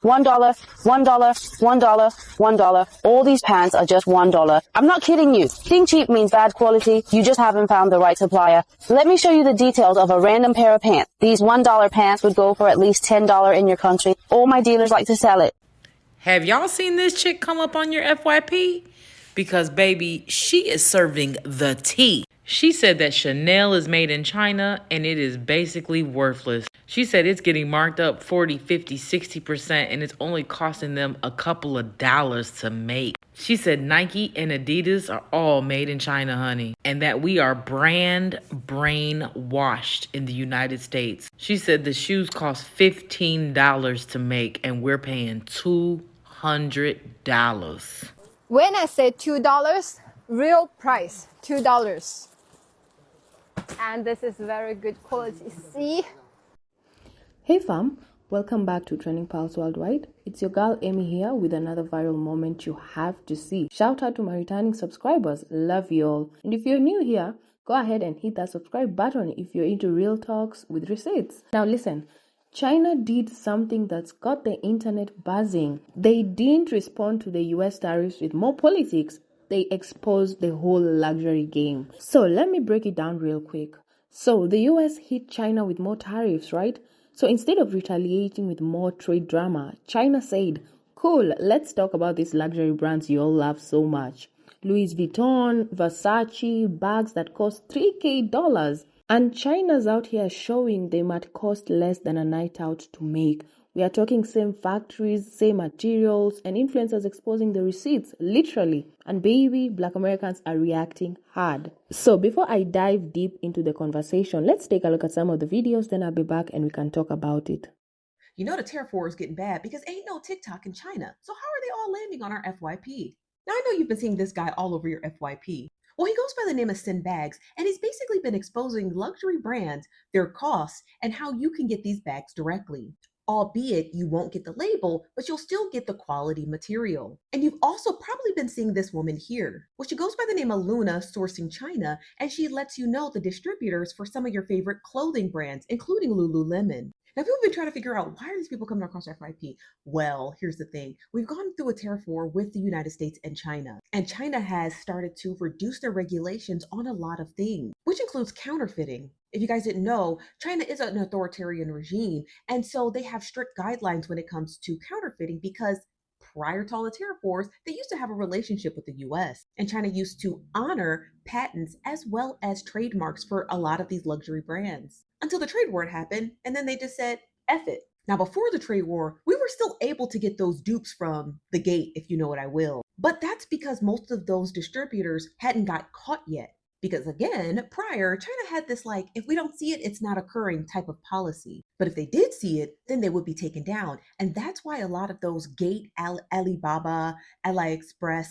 $1, $1, $1, $1. All these pants are just $1. I'm not kidding you. Being cheap means bad quality. You just haven't found the right supplier. Let me show you the details of a random pair of pants. These $1 pants would go for at least $10 in your country. All my dealers like to sell it. Have y'all seen this chick come up on your FYP? Because, baby, she is serving the tea. She said that Chanel is made in China and it is basically worthless. She said it's getting marked up 40, 50, 60% and it's only costing them a couple of dollars to make. She said Nike and Adidas are all made in China, honey, and that we are brand brainwashed in the United States. She said the shoes cost $15 to make and we're paying $200. When I say $2, real price, $2. And this is very good quality. See? Hey fam, welcome back to Trending Pulse Worldwide. It's your girl Amy here with another viral moment you have to see. Shout out to my returning subscribers, love you all. And if you're new here, go ahead and hit that subscribe button if you're into real talks with receipts. Now listen, China did something that's got the internet buzzing. They didn't respond to the US tariffs with more politics. They exposed the whole luxury game. So let me break it down real quick. So the US hit China with more tariffs, right? So instead of retaliating with more trade drama, China said, cool, let's talk about these luxury brands you all love so much. Louis Vuitton, Versace, bags that cost $3,000. And China's out here showing they might cost less than a night out to make. We are talking same factories, same materials, and influencers exposing the receipts, literally. And baby, Black Americans are reacting hard. So before I dive deep into the conversation, let's take a look at some of the videos, then I'll be back and we can talk about it. You know the tariff war is getting bad because ain't no TikTok in China. So how are they all landing on our FYP? Now I know you've been seeing this guy all over your FYP. Well, he goes by the name of Sin Bags, and he's basically been exposing luxury brands, their costs, and how you can get these bags directly. Albeit you won't get the label, but you'll still get the quality material. And you've also probably been seeing this woman here. Well, she goes by the name of Luna, sourcing China, and she lets you know the distributors for some of your favorite clothing brands, including Lululemon. Now, people have been trying to figure out, why are these people coming across FYP? Well, here's the thing. We've gone through a tariff war with the United States and China has started to reduce their regulations on a lot of things, which includes counterfeiting. If you guys didn't know, China is an authoritarian regime, and so they have strict guidelines when it comes to counterfeiting because prior to all the tariff wars, they used to have a relationship with the US, and China used to honor patents as well as trademarks for a lot of these luxury brands. Until the trade war happened, and then they just said, F it. Now, before the trade war, we were still able to get those dupes from the gate, if you know what I will. But that's because most of those distributors hadn't got caught yet. Because again, prior, China had this like, if we don't see it, it's not occurring type of policy. But if they did see it, then they would be taken down. And that's why a lot of those gate Alibaba, AliExpress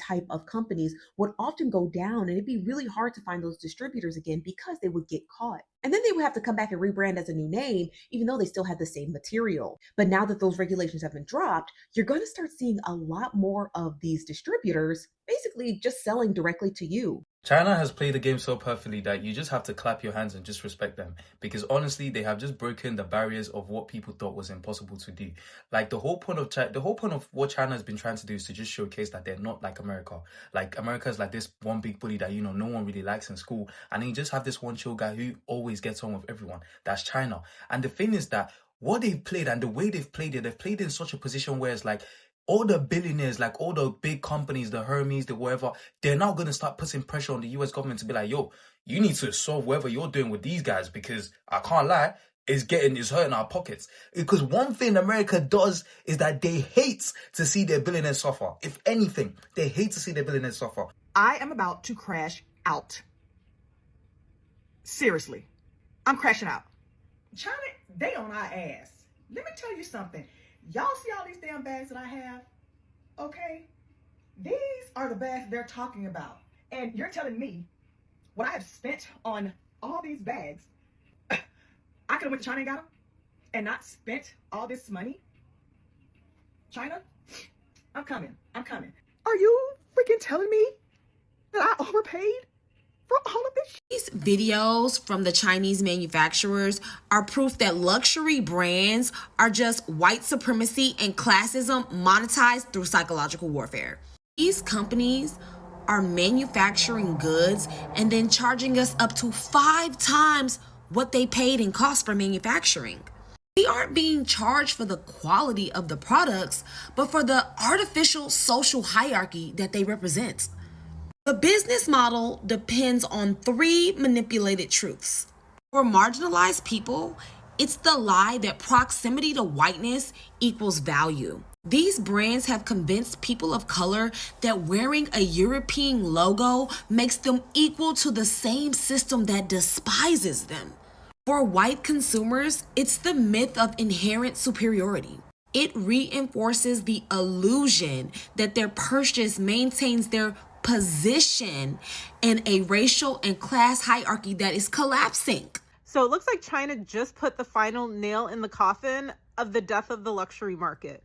type of companies would often go down, and it'd be really hard to find those distributors again because they would get caught. And then they would have to come back and rebrand as a new name, even though they still had the same material. But now that those regulations have been dropped, you're going to start seeing a lot more of these distributors basically just selling directly to you. China has played the game so perfectly that you just have to clap your hands and just respect them, because honestly, they have just broken the barriers of what people thought was impossible to do. Like the whole point of what China has been trying to do is to just showcase that they're not like America. Like America is like this one big bully that no one really likes in school, and then you just have this one chill guy who always gets on with everyone. That's China. And the thing is that what they've played and the way they've played it, they've played in such a position where it's like, all the billionaires, like all the big companies, the Hermes, the whatever, they're now going to start putting pressure on the US government to be like, yo, you need to solve whatever you're doing with these guys, because I can't lie, it's hurting our pockets. Because one thing America does is that they hate to see their billionaires suffer. If anything, they hate to see their billionaires suffer. I am about to crash out. Seriously, I'm crashing out. China, they on our ass. Let me tell you something. Y'all see all these damn bags that I have? Okay? These are the bags they're talking about. And you're telling me what I have spent on all these bags, I could have went to China and got them and not spent all this money? China, I'm coming. Are you freaking telling me that I overpaid from all of this. These videos from the Chinese manufacturers are proof that luxury brands are just white supremacy and classism monetized through psychological warfare. These companies are manufacturing goods and then charging us up to 5 times what they paid in cost for manufacturing. We aren't being charged for the quality of the products, but for the artificial social hierarchy that they represent. The business model depends on 3 manipulated truths. For marginalized people, it's the lie that proximity to whiteness equals value. These brands have convinced people of color that wearing a European logo makes them equal to the same system that despises them. For white consumers, it's the myth of inherent superiority. It reinforces the illusion that their purchase maintains their position in a racial and class hierarchy that is collapsing. So it looks like China just put the final nail in the coffin of the death of the luxury market.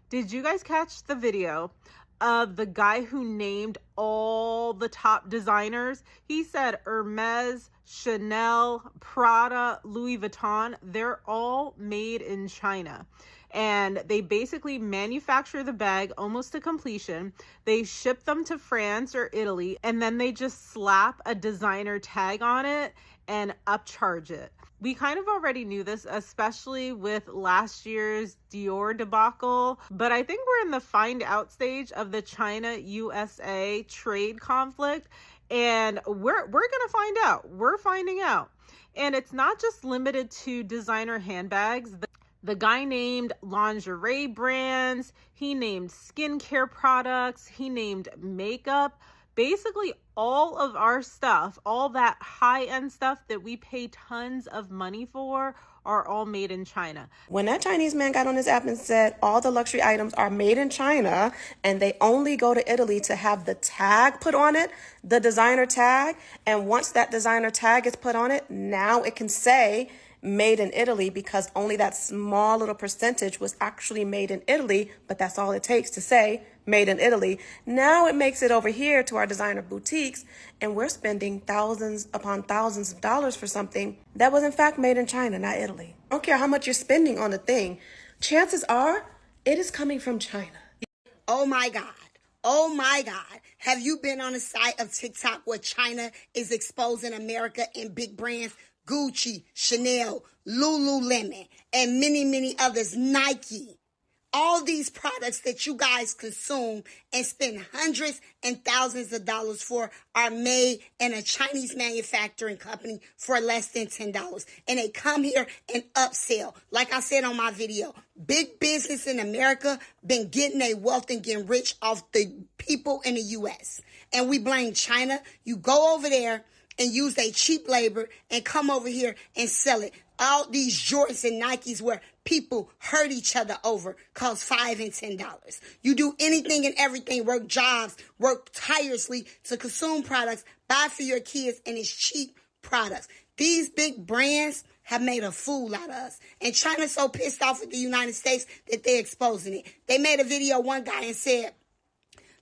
Did you guys catch the video of the guy who named all the top designers? He said Hermes, Chanel, Prada, Louis Vuitton, they're all made in China. And they basically manufacture the bag almost to completion. They ship them to France or Italy, and then they just slap a designer tag on it and upcharge it. We kind of already knew this, especially with last year's Dior debacle, but I think we're in the find out stage of the China-USA trade conflict, and we're gonna find out. We're finding out. And it's not just limited to designer handbags. The guy named lingerie brands, he named skincare products, he named makeup. Basically, all of our stuff, all that high-end stuff that we pay tons of money for, are all made in China. When that Chinese man got on his app and said all the luxury items are made in China and they only go to Italy to have the tag put on it, the designer tag, and once that designer tag is put on it, now it can say made in Italy because only that small little percentage was actually made in Italy, but that's all it takes to say made in Italy. Now it makes it over here to our designer boutiques, and we're spending thousands upon thousands of dollars for something that was in fact made in China, not Italy. I don't care how much you're spending on the thing. Chances are it is coming from China. Oh my God. Oh my God. Have you been on a site of TikTok where China is exposing America and big brands? Gucci, Chanel, Lululemon, and many, many others, Nike. All these products that you guys consume and spend hundreds and thousands of dollars for are made in a Chinese manufacturing company for less than $10. And they come here and upsell. Like I said on my video, big business in America been getting their wealth and getting rich off the people in the U.S. And we blame China. You go over there and use their cheap labor and come over here and sell it. All these Jordans and Nikes where people hurt each other over cost $5 and $10. You do anything and everything, work jobs, work tirelessly to consume products, buy for your kids, and it's cheap products. These big brands have made a fool out of us. And China's so pissed off with the United States that they're exposing it. They made a video, one guy, and said,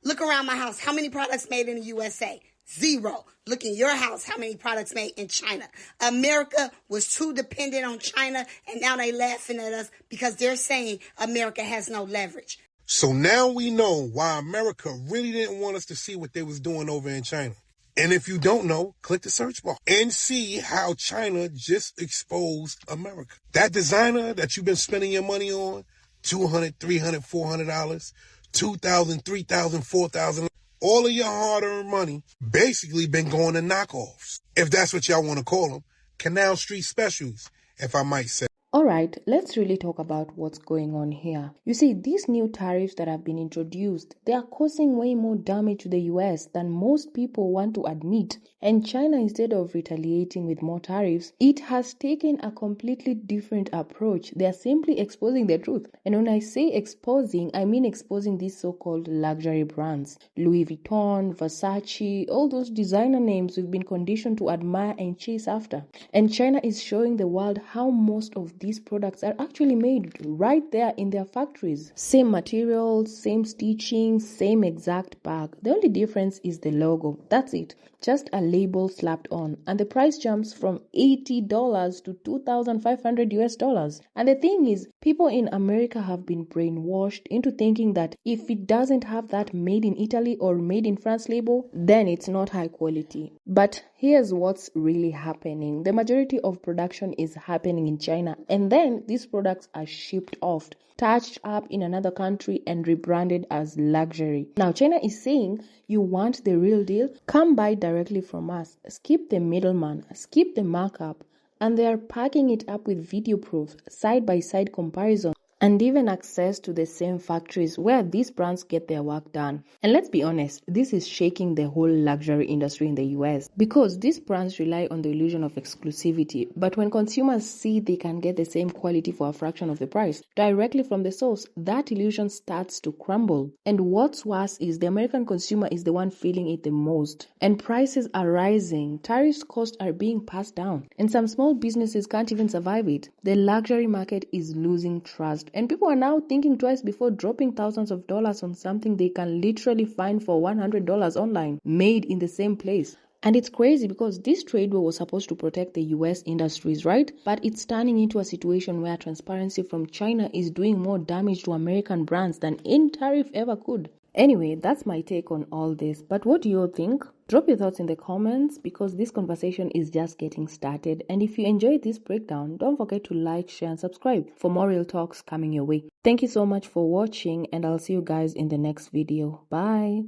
look around my house, how many products made in the USA? 0. Look in your house, how many products made in China. America was too dependent on China, and now they laughing at us because they're saying America has no leverage. So now we know why America really didn't want us to see what they was doing over in China. And if you don't know, click the search bar and see how China just exposed America. That designer that you've been spending your money on, $200, $300, $400, $2,000, $3,000, $4,000. All of your hard-earned money basically been going to knockoffs, if that's what y'all want to call them, Canal Street specials, if I might say. Alright, let's really talk about what's going on here. You see, these new tariffs that have been introduced, they are causing way more damage to the US than most people want to admit. And China, instead of retaliating with more tariffs, it has taken a completely different approach. They are simply exposing the truth. And when I say exposing, I mean exposing these so-called luxury brands. Louis Vuitton, Versace, all those designer names we've been conditioned to admire and chase after. And China is showing the world how most of these products are actually made right there in their factories. Same materials, same stitching, same exact bag. The only difference is the logo. That's it. Just a label slapped on, and the price jumps from $80 to $2,500 US. And the thing is, people in America have been brainwashed into thinking that if it doesn't have that made in Italy or made in France label, then it's not high quality. But here's what's really happening. The majority of production is happening in China, and then these products are shipped off, touched up in another country and rebranded as luxury. Now China is saying, you want the real deal? Come buy directly from us. Skip the middleman, skip the markup. And they are packing it up with video proof, side-by-side comparison, and even access to the same factories where these brands get their work done. And let's be honest, this is shaking the whole luxury industry in the US, because these brands rely on the illusion of exclusivity. But when consumers see they can get the same quality for a fraction of the price directly from the source, that illusion starts to crumble. And what's worse is the American consumer is the one feeling it the most. And prices are rising, tariffs costs are being passed down, and some small businesses can't even survive it. The luxury market is losing trust. And people are now thinking twice before dropping thousands of dollars on something they can literally find for $100 online, made in the same place. And it's crazy because this trade war was supposed to protect the US industries, right? But it's turning into a situation where transparency from China is doing more damage to American brands than any tariff ever could. Anyway, that's my take on all this. But what do you all think? Drop your thoughts in the comments, because this conversation is just getting started. And if you enjoyed this breakdown, don't forget to like, share, and subscribe for more real talks coming your way. Thank you so much for watching, and I'll see you guys in the next video. Bye.